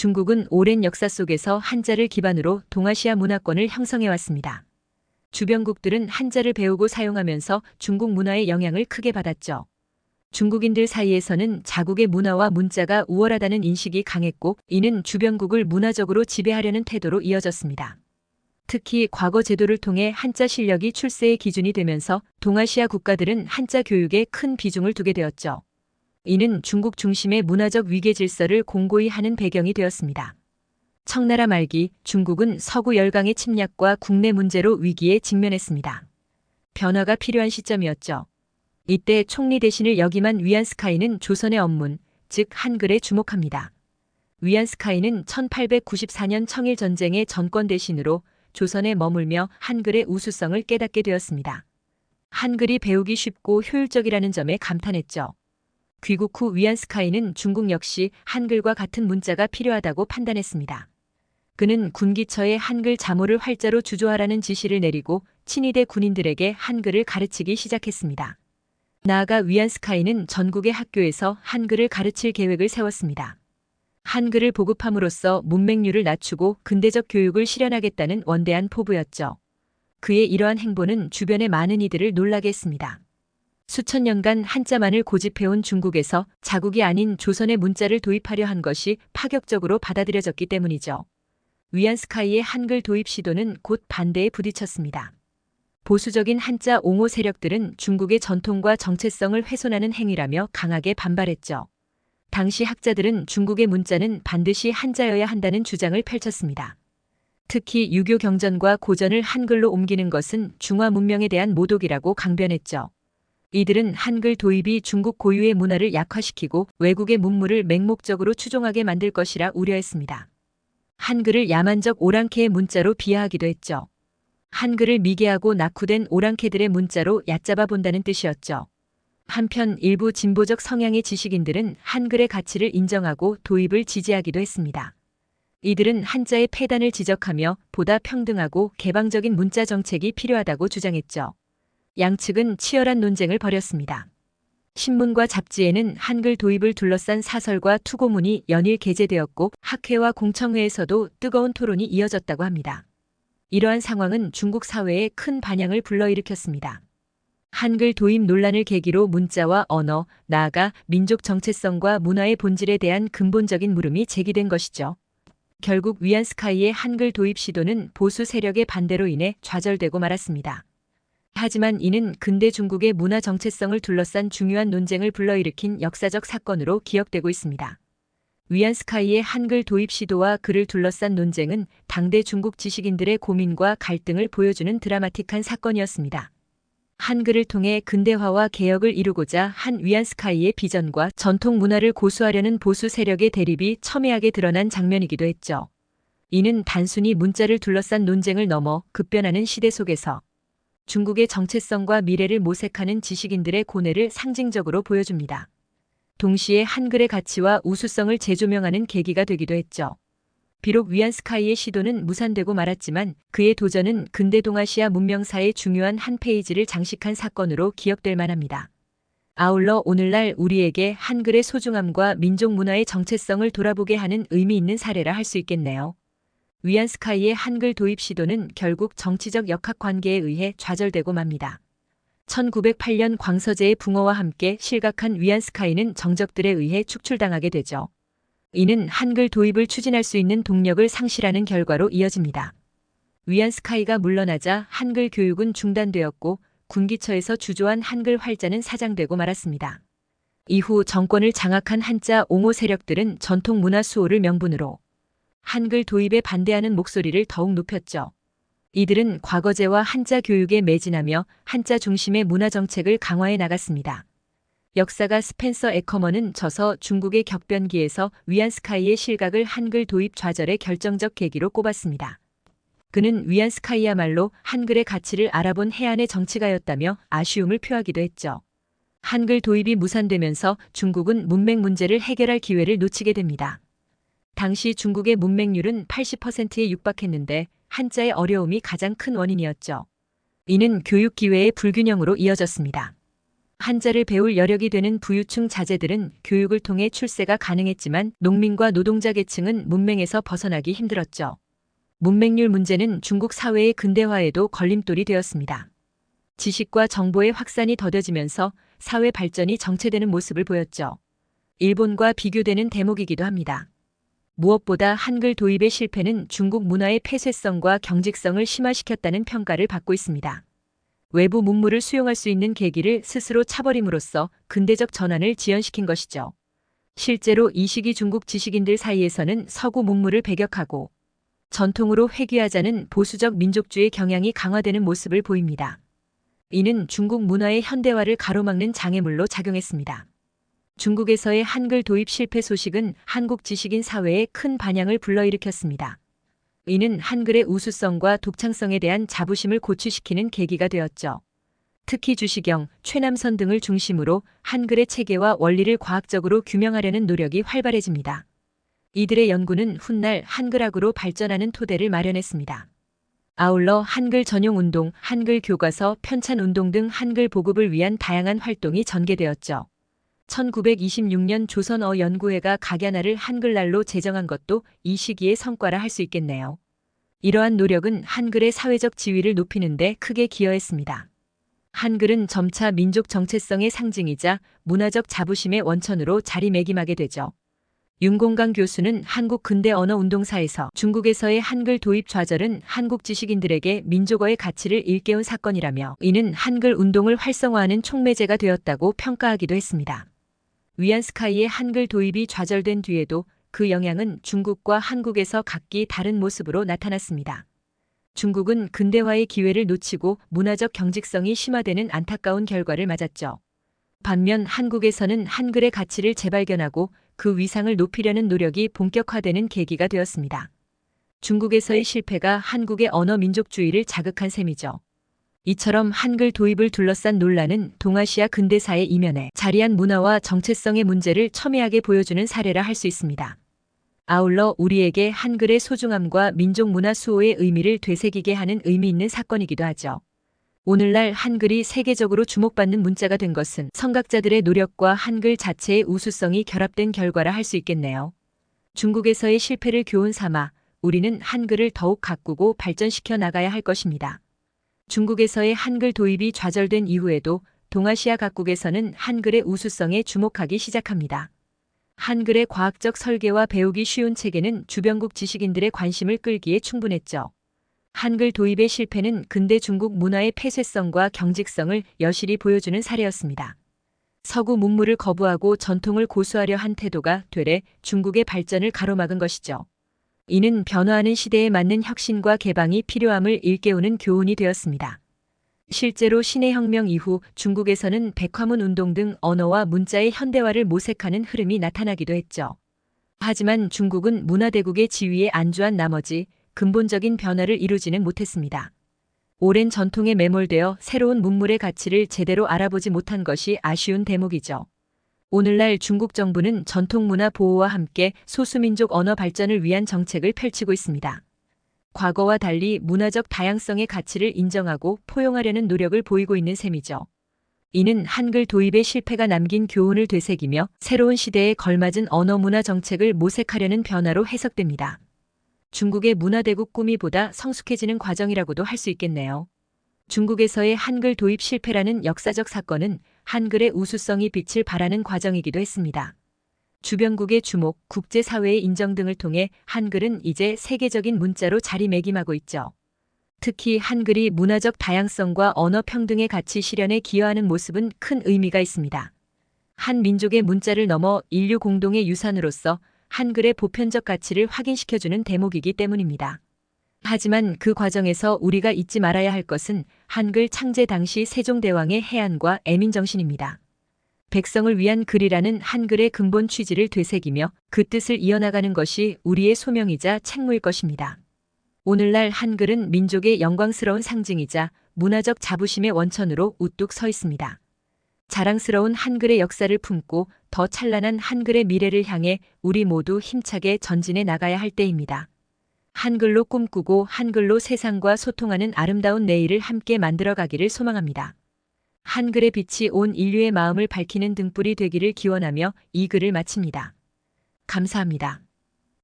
중국은 오랜 역사 속에서 한자를 기반으로 동아시아 문화권을 형성해왔습니다. 주변국들은 한자를 배우고 사용하면서 중국 문화의 영향을 크게 받았죠. 중국인들 사이에서는 자국의 문화와 문자가 우월하다는 인식이 강했고, 이는 주변국을 문화적으로 지배하려는 태도로 이어졌습니다. 특히 과거 제도를 통해 한자 실력이 출세의 기준이 되면서 동아시아 국가들은 한자 교육에 큰 비중을 두게 되었죠. 이는 중국 중심의 문화적 위계 질서를 공고히 하는 배경이 되었습니다. 청나라 말기 중국은 서구 열강의 침략과 국내 문제로 위기에 직면했습니다. 변화가 필요한 시점이었죠. 이때 총리 대신을 역임한 위안스카이는 조선의 언문, 즉 한글에 주목합니다. 위안스카이는 1894년 청일전쟁의 전권 대신으로 조선에 머물며 한글의 우수성을 깨닫게 되었습니다. 한글이 배우기 쉽고 효율적이라는 점에 감탄했죠. 귀국 후 위안스카이는 중국 역시 한글과 같은 문자가 필요하다고 판단했습니다. 그는 군기처에 한글 자모를 활자로 주조하라는 지시를 내리고 친위대 군인들에게 한글을 가르치기 시작했습니다. 나아가 위안스카이는 전국의 학교에서 한글을 가르칠 계획을 세웠습니다. 한글을 보급함으로써 문맹률을 낮추고 근대적 교육을 실현하겠다는 원대한 포부였죠. 그의 이러한 행보는 주변의 많은 이들을 놀라게 했습니다. 수천 년간 한자만을 고집해온 중국에서 자국이 아닌 조선의 문자를 도입하려 한 것이 파격적으로 받아들여졌기 때문이죠. 위안스카이의 한글 도입 시도는 곧 반대에 부딪혔습니다. 보수적인 한자 옹호 세력들은 중국의 전통과 정체성을 훼손하는 행위라며 강하게 반발했죠. 당시 학자들은 중국의 문자는 반드시 한자여야 한다는 주장을 펼쳤습니다. 특히 유교 경전과 고전을 한글로 옮기는 것은 중화 문명에 대한 모독이라고 강변했죠. 이들은 한글 도입이 중국 고유의 문화를 약화시키고 외국의 문물을 맹목적으로 추종하게 만들 것이라 우려했습니다. 한글을 야만적 오랑캐의 문자로 비하하기도 했죠. 한글을 미개하고 낙후된 오랑캐들의 문자로 얕잡아 본다는 뜻이었죠. 한편 일부 진보적 성향의 지식인들은 한글의 가치를 인정하고 도입을 지지하기도 했습니다. 이들은 한자의 폐단을 지적하며 보다 평등하고 개방적인 문자 정책이 필요하다고 주장했죠. 양측은 치열한 논쟁을 벌였습니다. 신문과 잡지에는 한글 도입을 둘러싼 사설과 투고문이 연일 게재되었고 학회와 공청회에서도 뜨거운 토론이 이어졌다고 합니다. 이러한 상황은 중국 사회에 큰 반향을 불러일으켰습니다. 한글 도입 논란을 계기로 문자와 언어, 나아가 민족 정체성과 문화의 본질에 대한 근본적인 물음이 제기된 것이죠. 결국 위안스카이의 한글 도입 시도는 보수 세력의 반대로 인해 좌절되고 말았습니다. 하지만 이는 근대 중국의 문화 정체성을 둘러싼 중요한 논쟁을 불러일으킨 역사적 사건으로 기억되고 있습니다. 위안스카이의 한글 도입 시도와 그를 둘러싼 논쟁은 당대 중국 지식인들의 고민과 갈등을 보여주는 드라마틱한 사건이었습니다. 한글을 통해 근대화와 개혁을 이루고자 한 위안스카이의 비전과 전통 문화를 고수하려는 보수 세력의 대립이 첨예하게 드러난 장면이기도 했죠. 이는 단순히 문자를 둘러싼 논쟁을 넘어 급변하는 시대 속에서 중국의 정체성과 미래를 모색하는 지식인들의 고뇌를 상징적으로 보여줍니다. 동시에 한글의 가치와 우수성을 재조명하는 계기가 되기도 했죠. 비록 위안스카이의 시도는 무산되고 말았지만 그의 도전은 근대 동아시아 문명사의 중요한 한 페이지를 장식한 사건으로 기억될 만합니다. 아울러 오늘날 우리에게 한글의 소중함과 민족 문화의 정체성을 돌아보게 하는 의미 있는 사례라 할 수 있겠네요. 위안스카이의 한글 도입 시도는 결국 정치적 역학관계에 의해 좌절되고 맙니다. 1908년 광서제의 붕어와 함께 실각한 위안스카이는 정적들에 의해 축출당하게 되죠. 이는 한글 도입을 추진할 수 있는 동력을 상실하는 결과로 이어집니다. 위안스카이가 물러나자 한글 교육은 중단되었고 군기처에서 주조한 한글 활자는 사장되고 말았습니다. 이후 정권을 장악한 한자 옹호 세력들은 전통 문화 수호를 명분으로 한글 도입에 반대하는 목소리를 더욱 높였죠. 이들은 과거제와 한자 교육에 매진하며 한자 중심의 문화 정책을 강화해 나갔습니다. 역사가 스펜서 에커먼은 저서 중국의 격변기에서 위안스카이의 실각을 한글 도입 좌절의 결정적 계기로 꼽았습니다. 그는 위안스카이야말로 한글의 가치를 알아본 해안의 정치가였다며 아쉬움을 표하기도 했죠. 한글 도입이 무산되면서 중국은 문맹 문제를 해결할 기회를 놓치게 됩니다. 당시 중국의 문맹률은 80%에 육박했는데 한자의 어려움이 가장 큰 원인이었죠. 이는 교육 기회의 불균형으로 이어졌습니다. 한자를 배울 여력이 되는 부유층 자제들은 교육을 통해 출세가 가능했지만 농민과 노동자 계층은 문맹에서 벗어나기 힘들었죠. 문맹률 문제는 중국 사회의 근대화에도 걸림돌이 되었습니다. 지식과 정보의 확산이 더뎌지면서 사회 발전이 정체되는 모습을 보였죠. 일본과 비교되는 대목이기도 합니다. 무엇보다 한글 도입의 실패는 중국 문화의 폐쇄성과 경직성을 심화시켰다는 평가를 받고 있습니다. 외부 문물을 수용할 수 있는 계기를 스스로 차버림으로써 근대적 전환을 지연시킨 것이죠. 실제로 이 시기 중국 지식인들 사이에서는 서구 문물을 배격하고 전통으로 회귀하자는 보수적 민족주의 경향이 강화되는 모습을 보입니다. 이는 중국 문화의 현대화를 가로막는 장애물로 작용했습니다. 중국에서의 한글 도입 실패 소식은 한국 지식인 사회에 큰 반향을 불러일으켰습니다. 이는 한글의 우수성과 독창성에 대한 자부심을 고취시키는 계기가 되었죠. 특히 주시경, 최남선 등을 중심으로 한글의 체계와 원리를 과학적으로 규명하려는 노력이 활발해집니다. 이들의 연구는 훗날 한글학으로 발전하는 토대를 마련했습니다. 아울러 한글 전용 운동, 한글 교과서, 편찬 운동 등 한글 보급을 위한 다양한 활동이 전개되었죠. 1926년 조선어연구회가 각야나를 한글날로 제정한 것도 이 시기의 성과라 할 수 있겠네요. 이러한 노력은 한글의 사회적 지위를 높이는 데 크게 기여했습니다. 한글은 점차 민족 정체성의 상징이자 문화적 자부심의 원천으로 자리매김하게 되죠. 윤공강 교수는 한국 근대 언어 운동사에서 중국에서의 한글 도입 좌절은 한국 지식인들에게 민족어의 가치를 일깨운 사건이라며 이는 한글 운동을 활성화하는 촉매제가 되었다고 평가하기도 했습니다. 위안스카이의 한글 도입이 좌절된 뒤에도 그 영향은 중국과 한국에서 각기 다른 모습으로 나타났습니다. 중국은 근대화의 기회를 놓치고 문화적 경직성이 심화되는 안타까운 결과를 맞았죠. 반면 한국에서는 한글의 가치를 재발견하고 그 위상을 높이려는 노력이 본격화되는 계기가 되었습니다. 중국에서의 실패가 한국의 언어 민족주의를 자극한 셈이죠. 이처럼 한글 도입을 둘러싼 논란은 동아시아 근대사의 이면에 자리한 문화와 정체성의 문제를 첨예하게 보여주는 사례라 할 수 있습니다. 아울러 우리에게 한글의 소중함과 민족 문화 수호의 의미를 되새기게 하는 의미 있는 사건이기도 하죠. 오늘날 한글이 세계적으로 주목받는 문자가 된 것은 선각자들의 노력과 한글 자체의 우수성이 결합된 결과라 할 수 있겠네요. 중국에서의 실패를 교훈 삼아 우리는 한글을 더욱 가꾸고 발전시켜 나가야 할 것입니다. 중국에서의 한글 도입이 좌절된 이후에도 동아시아 각국에서는 한글의 우수성에 주목하기 시작합니다. 한글의 과학적 설계와 배우기 쉬운 체계는 주변국 지식인들의 관심을 끌기에 충분했죠. 한글 도입의 실패는 근대 중국 문화의 폐쇄성과 경직성을 여실히 보여주는 사례였습니다. 서구 문물을 거부하고 전통을 고수하려 한 태도가 되레 중국의 발전을 가로막은 것이죠. 이는 변화하는 시대에 맞는 혁신과 개방이 필요함을 일깨우는 교훈이 되었습니다. 실제로 신해혁명 이후 중국에서는 백화문 운동 등 언어와 문자의 현대화를 모색하는 흐름이 나타나기도 했죠. 하지만 중국은 문화대국의 지위에 안주한 나머지 근본적인 변화를 이루지는 못했습니다. 오랜 전통에 매몰되어 새로운 문물의 가치를 제대로 알아보지 못한 것이 아쉬운 대목이죠. 오늘날 중국 정부는 전통 문화 보호와 함께 소수민족 언어 발전을 위한 정책을 펼치고 있습니다. 과거와 달리 문화적 다양성의 가치를 인정하고 포용하려는 노력을 보이고 있는 셈이죠. 이는 한글 도입의 실패가 남긴 교훈을 되새기며 새로운 시대에 걸맞은 언어 문화 정책을 모색하려는 변화로 해석됩니다. 중국의 문화대국 꿈이 보다 성숙해지는 과정이라고도 할 수 있겠네요. 중국에서의 한글 도입 실패라는 역사적 사건은 한글의 우수성이 빛을 발하는 과정이기도 했습니다. 주변국의 주목, 국제사회의 인정 등을 통해 한글은 이제 세계적인 문자로 자리매김하고 있죠. 특히 한글이 문화적 다양성과 언어 평등의 가치 실현에 기여하는 모습은 큰 의미가 있습니다. 한 민족의 문자를 넘어 인류 공동의 유산으로서 한글의 보편적 가치를 확인시켜주는 대목이기 때문입니다. 하지만 그 과정에서 우리가 잊지 말아야 할 것은 한글 창제 당시 세종대왕의 해안과 애민정신입니다. 백성을 위한 글이라는 한글의 근본 취지를 되새기며 그 뜻을 이어나가는 것이 우리의 소명이자 책무일 것입니다. 오늘날 한글은 민족의 영광스러운 상징이자 문화적 자부심의 원천으로 우뚝 서 있습니다. 자랑스러운 한글의 역사를 품고 더 찬란한 한글의 미래를 향해 우리 모두 힘차게 전진해 나가야 할 때입니다. 한글로 꿈꾸고 한글로 세상과 소통하는 아름다운 내일을 함께 만들어 가기를 소망합니다. 한글의 빛이 온 인류의 마음을 밝히는 등불이 되기를 기원하며 이 글을 마칩니다. 감사합니다.